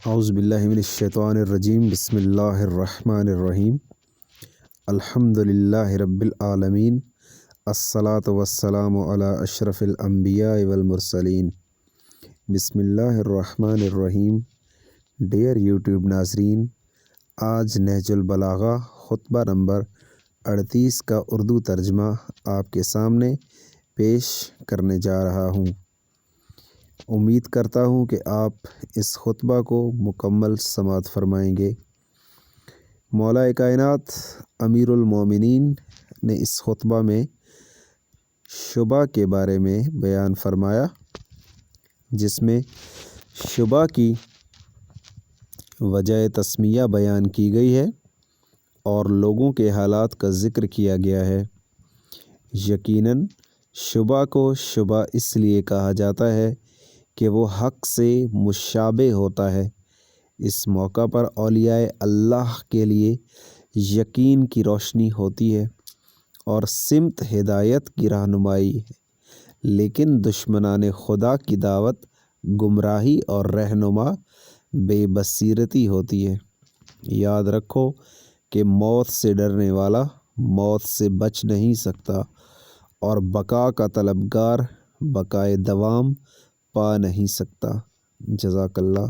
اعوذ باللہ من الشیطان الرجیم بسم اللہ الرحمن الرحیم الحمد للہ رب العالمین الصلاۃ والسلام علی اشرف الانبیاء والمرسلین بسم اللہ الرحمن الرحیم۔ ڈیئر یوٹیوب ناظرین، آج نہج البلاغہ خطبہ نمبر 38 کا اردو ترجمہ آپ کے سامنے پیش کرنے جا رہا ہوں۔ امید کرتا ہوں کہ آپ اس خطبہ کو مکمل سماعت فرمائیں گے۔ مولا کائنات امیر المومنین نے اس خطبہ میں شبہ کے بارے میں بیان فرمایا، جس میں شبہ کی وجہ تسمیہ بیان کی گئی ہے اور لوگوں کے حالات کا ذکر کیا گیا ہے۔ یقیناً شبہ کو شبہ اس لیے کہا جاتا ہے کہ وہ حق سے مشابہ ہوتا ہے۔ اس موقع پر اولیاء اللہ کے لیے یقین کی روشنی ہوتی ہے اور سمت ہدایت کی رہنمائی ہے، لیکن دشمنان خدا کی دعوت گمراہی اور رہنما بے بصیرتی ہوتی ہے۔ یاد رکھو کہ موت سے ڈرنے والا موت سے بچ نہیں سکتا اور بقا کا طلبگار بقائے دوام پا نہیں سکتا۔ جزاک اللہ۔